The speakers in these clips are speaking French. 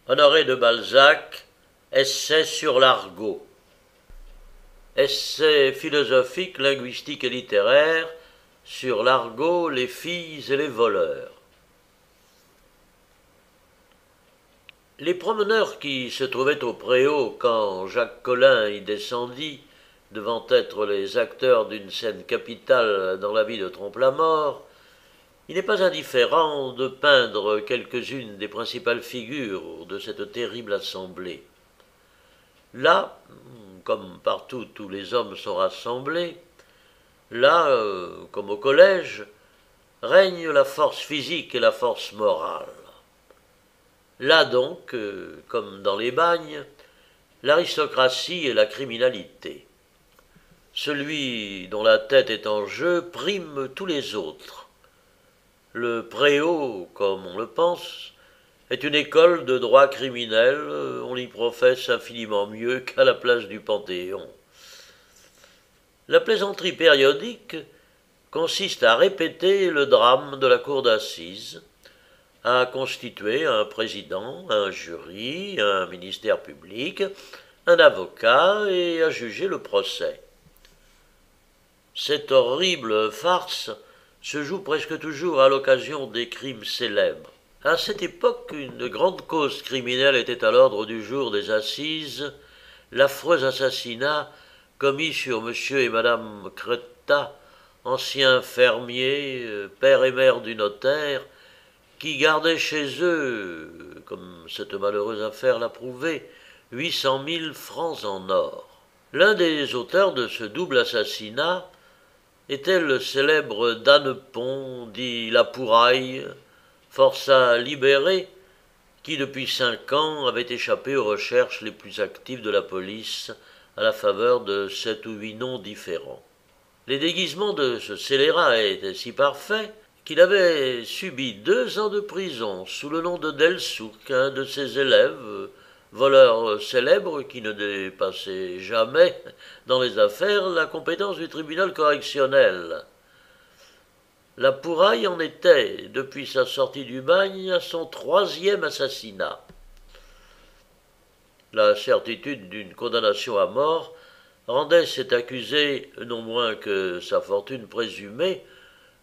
Honoré de Balzac, essai sur l'argot. Essai philosophique, linguistique et littéraire sur l'argot, les filles et les voleurs. Les promeneurs qui se trouvaient au préau quand Jacques Collin y descendit, devant être les acteurs d'une scène capitale dans la vie de Trompe-la-Mort, il n'est pas indifférent de peindre quelques-unes des principales figures de cette terrible assemblée. Là, comme partout tous les hommes sont rassemblés, là, comme au collège, règne la force physique et la force morale. Là donc, comme dans les bagnes, l'aristocratie et la criminalité. Celui dont la tête est en jeu prime tous les autres. Le préau, comme on le pense, est une école de droit criminel, on y professe infiniment mieux qu'à la place du Panthéon. La plaisanterie périodique consiste à répéter le drame de la cour d'assises, à constituer un président, un jury, un ministère public, un avocat et à juger le procès. Cette horrible farce se joue presque toujours à l'occasion des crimes célèbres. À cette époque, une grande cause criminelle était à l'ordre du jour des assises, l'affreux assassinat commis sur monsieur et madame Cretta, anciens fermiers, père et mère du notaire, qui gardaient chez eux, comme cette malheureuse affaire l'a prouvé, 800 000 francs en or. L'un des auteurs de ce double assassinat était le célèbre Dannepont, dit Lapouraille, forçat libéré, qui depuis 5 ans avait échappé aux recherches les plus actives de la police à la faveur de 7 ou 8 noms différents. Les déguisements de ce scélérat étaient si parfaits qu'il avait subi 2 ans de prison sous le nom de Delsouk, un de ses élèves, voleur célèbre qui ne dépassait jamais dans les affaires la compétence du tribunal correctionnel. Lapouraille en était, depuis sa sortie du bagne, à son 3e assassinat. La certitude d'une condamnation à mort rendait cet accusé, non moins que sa fortune présumée,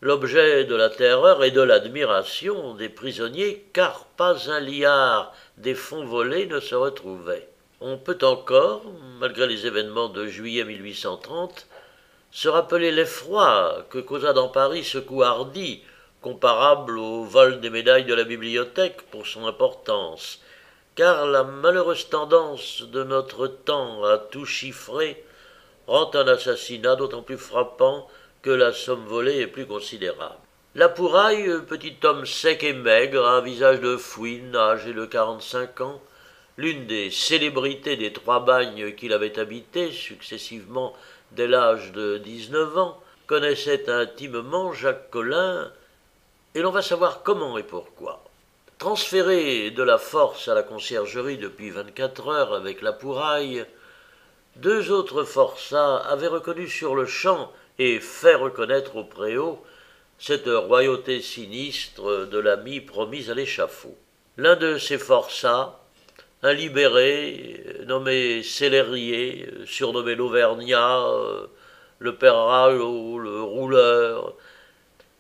l'objet de la terreur et de l'admiration des prisonniers, car pas un liard des fonds volés ne se retrouvait. On peut encore, malgré les événements de juillet 1830, se rappeler l'effroi que causa dans Paris ce coup hardi, comparable au vol des médailles de la bibliothèque pour son importance, car la malheureuse tendance de notre temps à tout chiffrer rend un assassinat d'autant plus frappant que la somme volée est plus considérable. Lapouraille, petit homme sec et maigre, à un visage de fouine, âgé de 45 ans, l'une des célébrités des 3 bagnes qu'il avait habités successivement dès l'âge de 19 ans, connaissait intimement Jacques Collin, et l'on va savoir comment et pourquoi. Transféré de la force à la conciergerie depuis 24 heures avec Lapouraille, 2 autres forçats avaient reconnu sur le champ et fait reconnaître au préau cette royauté sinistre de l'ami promis à l'échafaud. L'un de ces forçats, un libéré, nommé Célérier, surnommé l'Auvergnat, le père Ralot, le rouleur,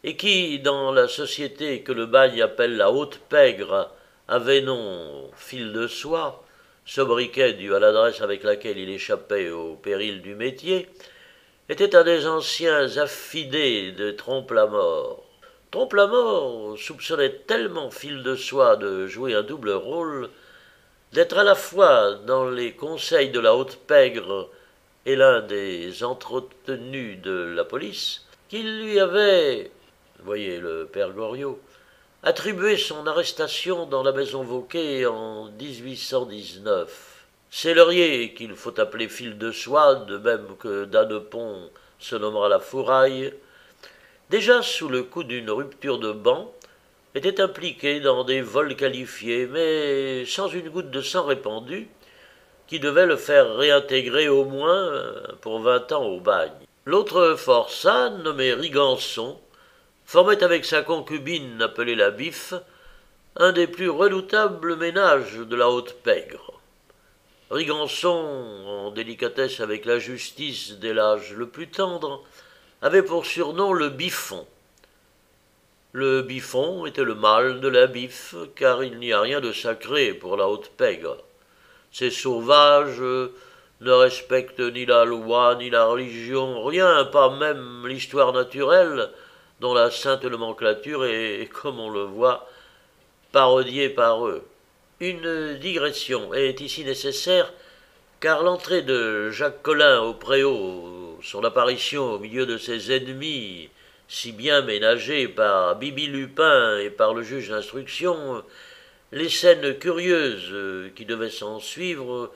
et qui, dans la société que le bagne appelle la haute pègre, avait nom fil de soie, sobriquet dû à l'adresse avec laquelle il échappait au péril du métier, était un des anciens affidés de Trompe-la-Mort. Trompe-la-Mort soupçonnait tellement fil de soie de jouer un double rôle, d'être à la fois dans les conseils de la haute pègre et l'un des entretenus de la police, qu'il lui avait, voyez le père Goriot, attribué son arrestation dans la maison Vauquet en 1819. Célérier, qu'il faut appeler fil de soie, de même que Dannepont se nommera Lapouraille, déjà sous le coup d'une rupture de ban, était impliqué dans des vols qualifiés, mais sans une goutte de sang répandue, qui devait le faire réintégrer au moins pour 20 ans au bagne. L'autre forçat, nommé Rigançon, formait avec sa concubine appelée la Biffe un des plus redoutables ménages de la Haute-Pègre. Rigançon, en délicatesse avec la justice dès l'âge le plus tendre, avait pour surnom le Biffon. Le Biffon était le mâle de la biffe, car il n'y a rien de sacré pour la Haute-Pègre. Ces sauvages ne respectent ni la loi, ni la religion, rien, pas même l'histoire naturelle, dont la sainte nomenclature est, comme on le voit, parodiée par eux. Une digression est ici nécessaire, car l'entrée de Jacques Collin au Préau, son apparition au milieu de ses ennemis, si bien ménagés par Bibi Lupin et par le juge d'instruction, les scènes curieuses qui devaient s'en suivre,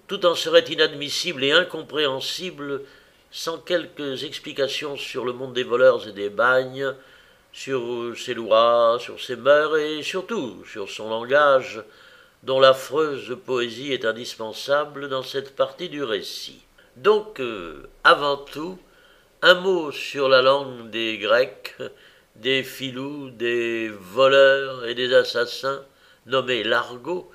tout en serait inadmissible et incompréhensible sans quelques explications sur le monde des voleurs et des bagnes, sur ses lois, sur ses mœurs et surtout sur son langage, dont l'affreuse poésie est indispensable dans cette partie du récit. Donc, avant tout, un mot sur la langue des Grecs, des filous, des voleurs et des assassins, nommés l'argot,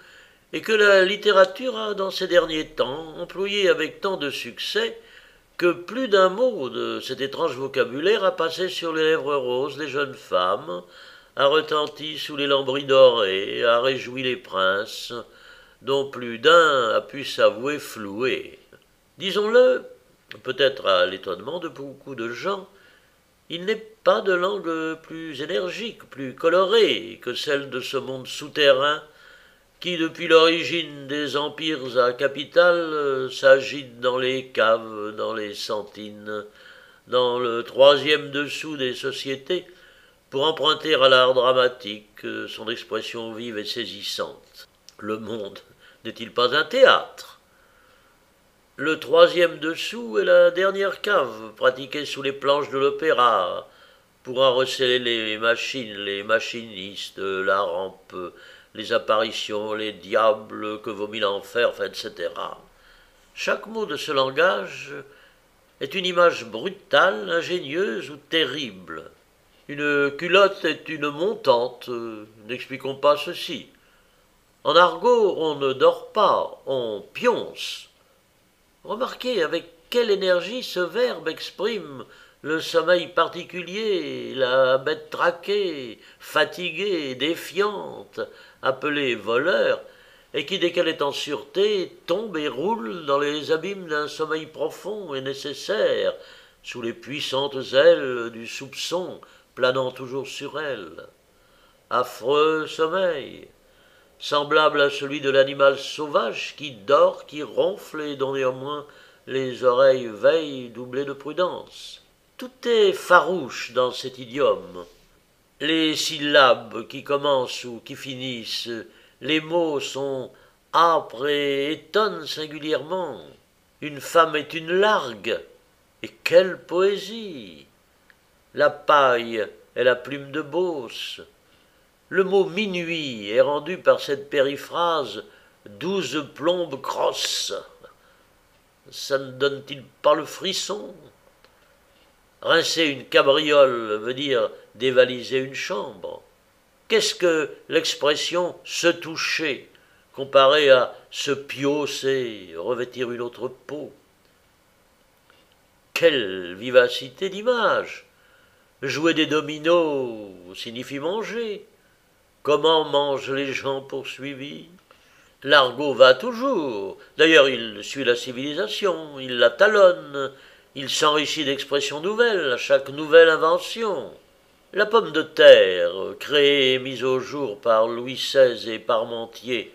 et que la littérature a, dans ces derniers temps, employé avec tant de succès que plus d'un mot de cet étrange vocabulaire a passé sur les lèvres roses des jeunes femmes, a retenti sous les lambris dorés, a réjoui les princes, dont plus d'un a pu s'avouer floué. Disons-le, peut-être à l'étonnement de beaucoup de gens, il n'est pas de langue plus énergique, plus colorée que celle de ce monde souterrain qui, depuis l'origine des empires à capitale, s'agite dans les caves, dans les sentines, dans le troisième dessous des sociétés, pour emprunter à l'art dramatique son expression vive et saisissante. Le monde n'est-il pas un théâtre? Le troisième dessous est la dernière cave, pratiquée sous les planches de l'opéra, pour en receler les machines, les machinistes, la rampe, les apparitions, les diables que vomit l'enfer, enfin, etc. Chaque mot de ce langage est une image brutale, ingénieuse ou terrible. Une culotte est une montante, n'expliquons pas ceci. En argot, on ne dort pas, on pionce. Remarquez avec quelle énergie ce verbe exprime le sommeil particulier, la bête traquée, fatiguée, défiante, appelée voleur, et qui, dès qu'elle est en sûreté, tombe et roule dans les abîmes d'un sommeil profond et nécessaire, sous les puissantes ailes du soupçon planant toujours sur elle. Affreux sommeil, semblable à celui de l'animal sauvage qui dort, qui ronfle et dont néanmoins les oreilles veillent doublées de prudence. Tout est farouche dans cet idiome. Les syllabes qui commencent ou qui finissent, les mots sont âpres et étonnent singulièrement. Une femme est une largue, et quelle poésie! La paille est la plume de Beauce. Le mot minuit est rendu par cette périphrase 12 plombes crosses. Ça ne donne-t-il pas le frisson? Rincer une cabriole veut dire dévaliser une chambre. Qu'est-ce que l'expression se toucher comparée à se piaucer, revêtir une autre peau? Quelle vivacité d'image! Jouer des dominos signifie manger. Comment mangent les gens poursuivis? L'argot va toujours. D'ailleurs, il suit la civilisation, il la talonne, il s'enrichit d'expressions nouvelles à chaque nouvelle invention. La pomme de terre, créée et mise au jour par Louis XVI et Parmentier,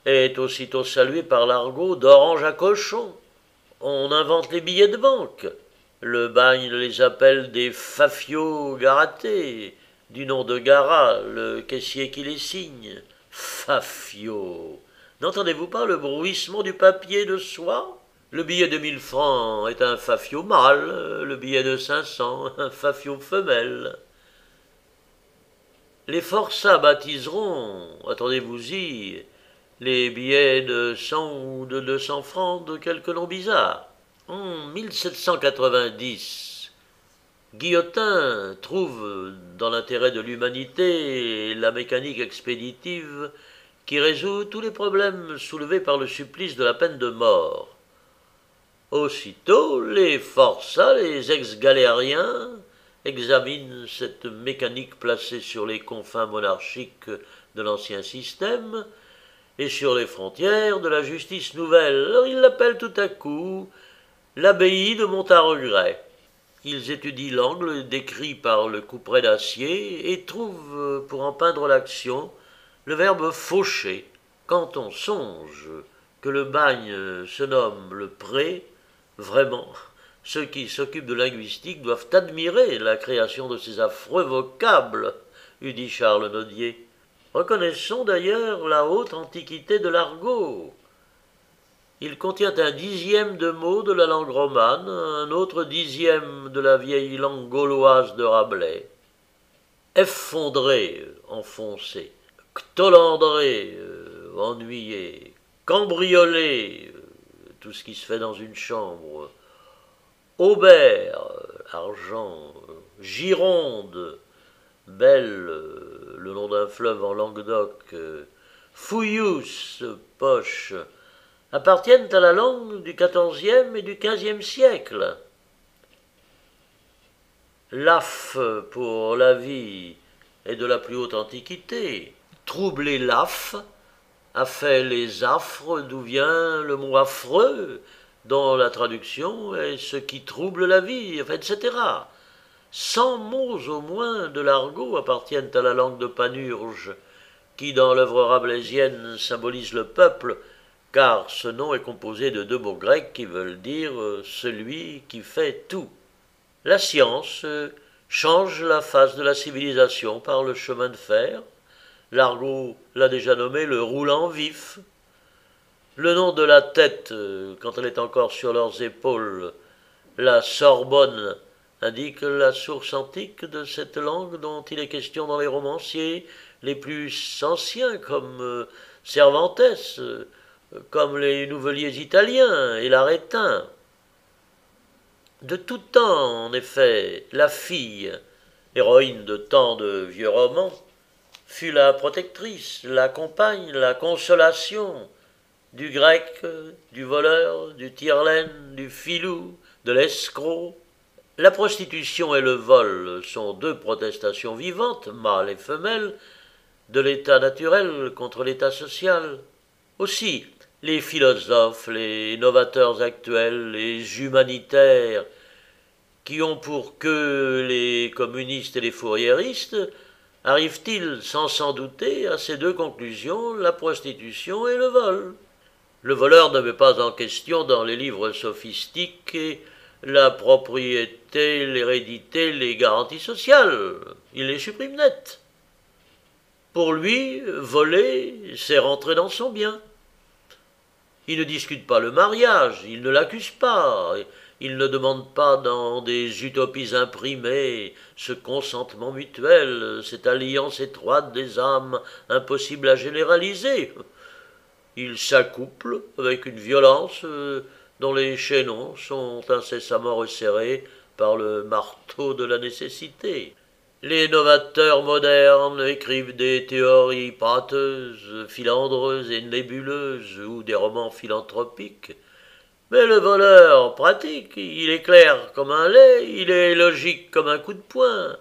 est aussitôt saluée par l'argot d'orange à cochon. On invente les billets de banque. Le bagne les appelle des fafiaux garatés, du nom de Garat, le caissier qui les signe. Fafiaux. N'entendez-vous pas le bruissement du papier de soie? Le billet de 1000 francs est un fafiot mâle, le billet de 500 un fafiot femelle. Les forçats baptiseront, attendez-vous-y, les billets de 100 ou de 200 francs de quelque nom bizarre. En 1790, Guillotin trouve dans l'intérêt de l'humanité la mécanique expéditive qui résout tous les problèmes soulevés par le supplice de la peine de mort. Aussitôt, les forçats, les ex-galériens, examinent cette mécanique placée sur les confins monarchiques de l'ancien système et sur les frontières de la justice nouvelle. Alors ils l'appellent tout à coup l'abbaye de Montaregret. Ils étudient l'angle décrit par le couperet d'acier et trouvent, pour en peindre l'action, le verbe faucher. Quand on songe que le bagne se nomme le pré, vraiment, ceux qui s'occupent de linguistique doivent admirer la création de ces affreux vocables, eût dit Charles Nodier. Reconnaissons d'ailleurs la haute antiquité de l'argot. Il contient un dixième de mots de la langue romane, un autre dixième de la vieille langue gauloise de Rabelais. Effondré, enfoncé, ctolandré, ennuyé, cambriolé, tout ce qui se fait dans une chambre, aubert, argent, Gironde, belle, le nom d'un fleuve en Languedoc, fouillous, poche, appartiennent à la langue du XIVe et du XVe siècle. L'af pour la vie est de la plus haute antiquité. Troubler l'af a fait les affres, d'où vient le mot affreux, dont la traduction est ce qui trouble la vie, etc. 100 mots au moins de l'argot appartiennent à la langue de Panurge, qui dans l'œuvre rabelaisienne symbolise le peuple, car ce nom est composé de 2 mots grecs qui veulent dire celui qui fait tout. La science change la face de la civilisation par le chemin de fer. L'argot l'a déjà nommé le roulant vif. Le nom de la tête, quand elle est encore sur leurs épaules, la Sorbonne, indique la source antique de cette langue dont il est question dans les romanciers les plus anciens, comme Cervantes, comme les Nouveliers italiens et l'Arétin. De tout temps, en effet, la fille, héroïne de tant de vieux romans, fut la protectrice, la compagne, la consolation du grec, du voleur, du tire-laine, du filou, de l'escroc. La prostitution et le vol sont 2 protestations vivantes, mâles et femelles, de l'état naturel contre l'état social. Aussi, les philosophes, les novateurs actuels, les humanitaires, qui ont pour queue les communistes et les fourriéristes, arrivent-ils sans s'en douter à ces 2 conclusions, la prostitution et le vol. Le voleur ne met pas en question dans les livres sophistiques la propriété, l'hérédité, les garanties sociales. Il les supprime net. Pour lui, voler, c'est rentrer dans son bien. Il ne discute pas le mariage, il ne l'accuse pas, il ne demande pas dans des utopies imprimées ce consentement mutuel, cette alliance étroite des âmes impossible à généraliser. Il s'accouple avec une violence dont les chaînons sont incessamment resserrés par le marteau de la nécessité. Les novateurs modernes écrivent des théories pâteuses, filandreuses et nébuleuses, ou des romans philanthropiques. Mais le voleur pratique, il est clair comme un lait, il est logique comme un coup de poing.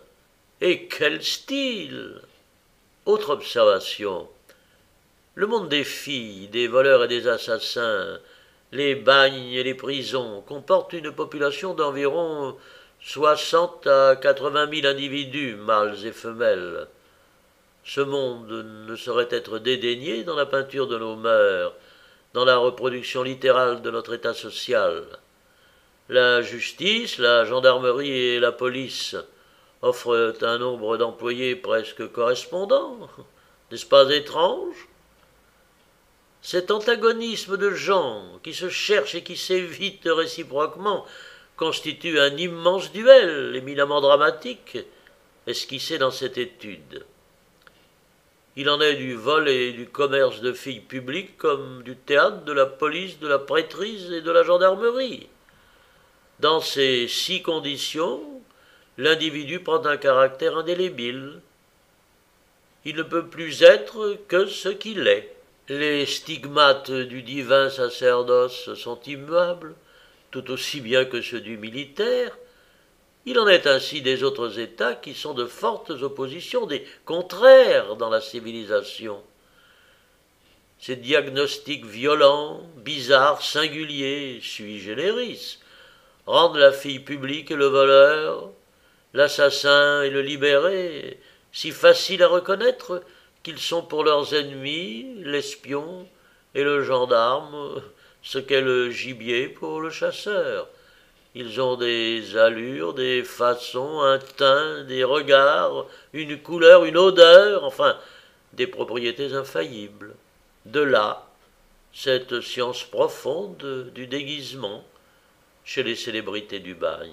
Et quel style! Autre observation. Le monde des filles, des voleurs et des assassins, les bagnes et les prisons comportent une population d'environ 60 à 80 000 individus, mâles et femelles. Ce monde ne saurait être dédaigné dans la peinture de nos mœurs, dans la reproduction littérale de notre état social. La justice, la gendarmerie et la police offrent un nombre d'employés presque correspondant. N'est-ce pas étrange? Cet antagonisme de gens qui se cherchent et qui s'évitent réciproquement constitue un immense duel, éminemment dramatique, esquissé dans cette étude. Il en est du vol et du commerce de filles publiques comme du théâtre, de la police, de la prêtrise et de la gendarmerie. Dans ces 6 conditions, l'individu prend un caractère indélébile. Il ne peut plus être que ce qu'il est. Les stigmates du divin sacerdoce sont immuables, tout aussi bien que ceux du militaire. Il en est ainsi des autres États qui sont de fortes oppositions, des contraires dans la civilisation. Ces diagnostics violents, bizarres, singuliers, sui generis, rendent la fille publique et le voleur, l'assassin et le libéré si faciles à reconnaître qu'ils sont pour leurs ennemis, l'espion et le gendarme, ce qu'est le gibier pour le chasseur. Ils ont des allures, des façons, un teint, des regards, une couleur, une odeur, enfin, des propriétés infaillibles. De là, cette science profonde du déguisement chez les célébrités du bagne.